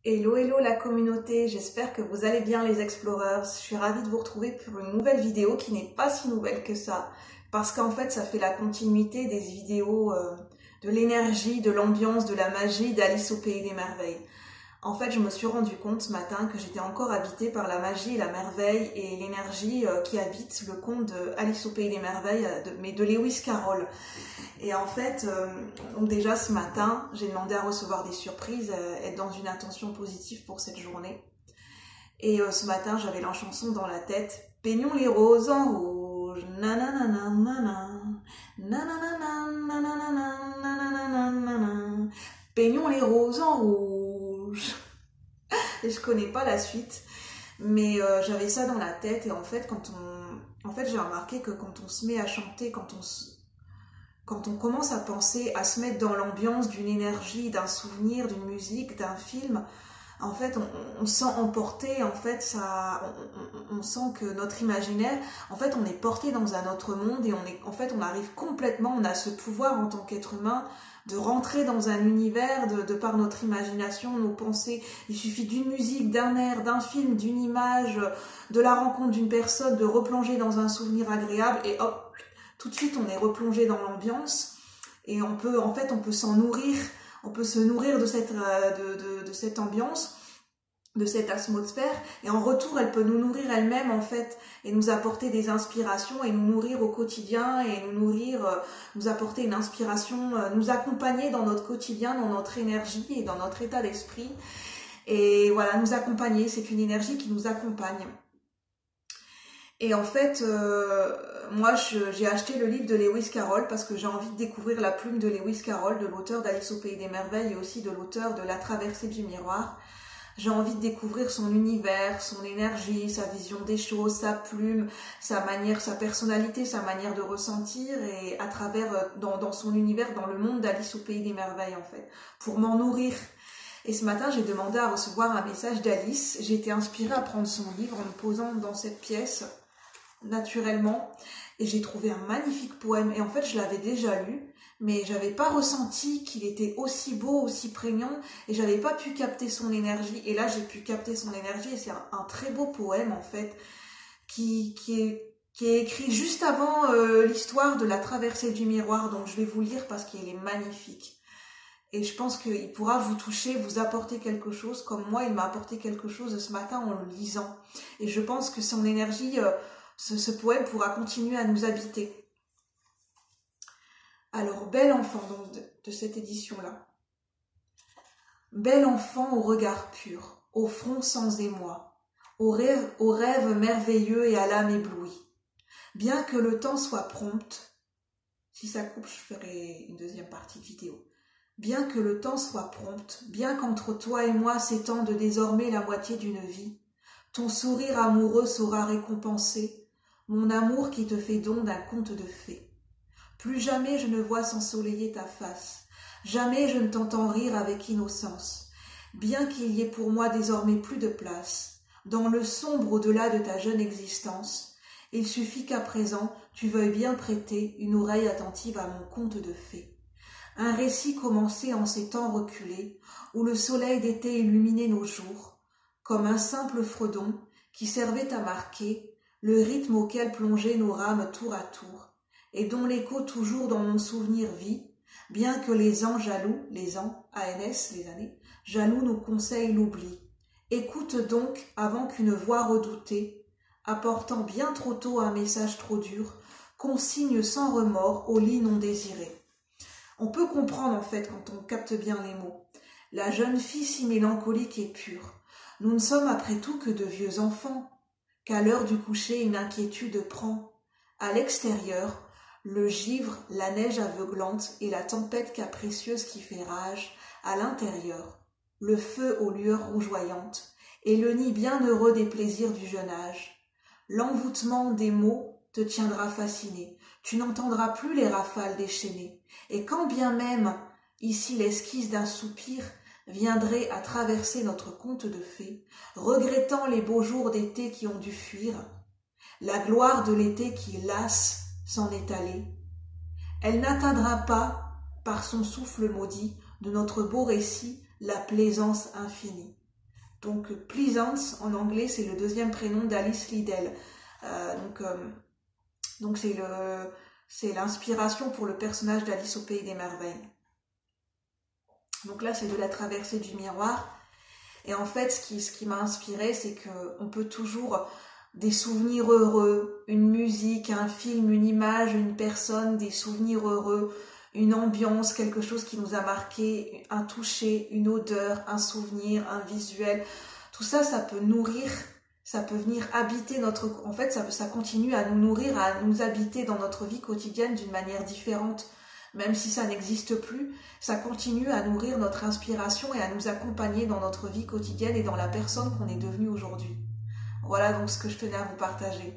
Hello, hello la communauté, j'espère que vous allez bien les Explorers. Je suis ravie de vous retrouver pour une nouvelle vidéo qui n'est pas si nouvelle que ça. Parce qu'en fait, ça fait la continuité des vidéos de l'énergie, de l'ambiance, de la magie d'Alice au Pays des Merveilles. En fait, je me suis rendu compte ce matin que j'étais encore habitée par la magie, la merveille et l'énergie qui habite le conte de Alice au Pays des Merveilles, mais de Lewis Carroll. Et en fait, donc déjà ce matin, j'ai demandé à recevoir des surprises, être dans une intention positive pour cette journée. Et ce matin, j'avais la chanson dans la tête, peignons les roses en rouge, nanana, nanana, nanana, nanana, nanana, nanana, peignons les roses en rouge. Et je connais pas la suite, mais j'avais ça dans la tête. Et en fait, j'ai remarqué que quand on se met à chanter, quand on commence à penser, à se mettre dans l'ambiance d'une énergie, d'un souvenir, d'une musique, d'un film, en fait, on se sent emporté, en fait, on sent que notre imaginaire, en fait, on est porté dans un autre monde et on arrive complètement, on a ce pouvoir en tant qu'être humain de rentrer dans un univers de par notre imagination, nos pensées. Il suffit d'une musique, d'un air, d'un film, d'une image, de la rencontre d'une personne, de replonger dans un souvenir agréable et hop, tout de suite on est replongé dans l'ambiance et on peut s'en nourrir, on peut se nourrir de cette ambiance, de cette atmosphère, et en retour elle peut nous nourrir elle-même en fait et nous apporter des inspirations et nous nourrir au quotidien et nous apporter une inspiration, nous accompagner dans notre quotidien, dans notre énergie et dans notre état d'esprit. Et voilà, nous accompagner, c'est une énergie qui nous accompagne. Et en fait, moi j'ai acheté le livre de Lewis Carroll parce que j'ai envie de découvrir la plume de Lewis Carroll, de l'auteur d'Alice au Pays des Merveilles et aussi de l'auteur de La Traversée du Miroir. J'ai envie de découvrir son univers, son énergie, sa vision des choses, sa plume, sa manière, sa personnalité, sa manière de ressentir et à travers, dans son univers, dans le monde d'Alice au Pays des Merveilles en fait, pour m'en nourrir. Et ce matin, j'ai demandé à recevoir un message d'Alice. J'ai été inspirée à prendre son livre en me posant dans cette pièce naturellement et j'ai trouvé un magnifique poème et en fait je l'avais déjà lu mais j'avais pas ressenti qu'il était aussi beau, aussi prégnant et j'avais pas pu capter son énergie et là j'ai pu capter son énergie et c'est un très beau poème en fait qui est écrit juste avant l'histoire de la traversée du miroir, donc je vais vous le lire parce qu'il est magnifique et je pense qu'il pourra vous toucher, vous apporter quelque chose comme moi il m'a apporté quelque chose ce matin en le lisant et je pense que son énergie ce poème pourra continuer à nous habiter. Alors, bel enfant donc de cette édition-là. Bel enfant au regard pur, au front sans émoi, au rêve merveilleux et à l'âme éblouie. Bien que le temps soit prompt, si ça coupe, je ferai une deuxième partie de vidéo. Bien que le temps soit prompt, bien qu'entre toi et moi s'étende désormais la moitié d'une vie, ton sourire amoureux saura récompenser mon amour qui te fait don d'un conte de fées. Plus jamais je ne vois s'ensoleiller ta face, jamais je ne t'entends rire avec innocence, bien qu'il y ait pour moi désormais plus de place, dans le sombre au-delà de ta jeune existence, il suffit qu'à présent tu veuilles bien prêter une oreille attentive à mon conte de fées. Un récit commencé en ces temps reculés, où le soleil d'été illuminait nos jours, comme un simple fredon qui servait à marquer le rythme auquel plongeaient nos rames tour à tour, et dont l'écho toujours dans mon souvenir vit, bien que les ans jaloux, les ans, ANS, les années, jaloux nous conseillent l'oubli. Écoute donc avant qu'une voix redoutée, apportant bien trop tôt un message trop dur, consigne sans remords au lit non désiré. On peut comprendre en fait quand on capte bien les mots. La jeune fille si mélancolique et pure. Nous ne sommes après tout que de vieux enfants, qu'à l'heure du coucher une inquiétude prend. À l'extérieur, le givre, la neige aveuglante et la tempête capricieuse qui fait rage. À l'intérieur, le feu aux lueurs rougeoyantes et le nid bienheureux des plaisirs du jeune âge. L'envoûtement des mots te tiendra fasciné. Tu n'entendras plus les rafales déchaînées. Et quand bien même, ici l'esquisse d'un soupir viendrait à traverser notre conte de fées, regrettant les beaux jours d'été qui ont dû fuir, la gloire de l'été qui, lasse, s'en est allée. Elle n'atteindra pas, par son souffle maudit, de notre beau récit, la plaisance infinie. Donc Pleasance en anglais, c'est le deuxième prénom d'Alice Liddell. Donc c'est l'inspiration pour le personnage d'Alice au Pays des Merveilles. Donc là, c'est de la traversée du miroir. Et en fait, ce qui m'a inspiré, c'est qu'on peut toujours des souvenirs heureux, une musique, un film, une image, une personne, des souvenirs heureux, une ambiance, quelque chose qui nous a marqué, un toucher, une odeur, un souvenir, un visuel. Tout ça, ça peut nourrir, ça peut venir habiter notre... En fait, ça continue à nous nourrir, à nous habiter dans notre vie quotidienne d'une manière différente. Même si ça n'existe plus, ça continue à nourrir notre inspiration et à nous accompagner dans notre vie quotidienne et dans la personne qu'on est devenue aujourd'hui. Voilà donc ce que je tenais à vous partager.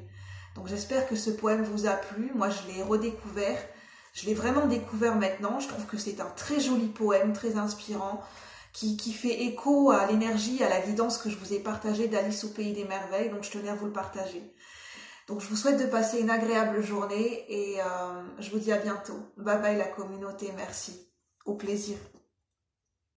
Donc j'espère que ce poème vous a plu. Moi, je l'ai redécouvert. Je l'ai vraiment découvert maintenant. Je trouve que c'est un très joli poème, très inspirant, qui fait écho à l'énergie, à la guidance que je vous ai partagée d'Alice au Pays des Merveilles. Donc je tenais à vous le partager. Donc je vous souhaite de passer une agréable journée et je vous dis à bientôt. Bye bye la communauté, merci. Au plaisir.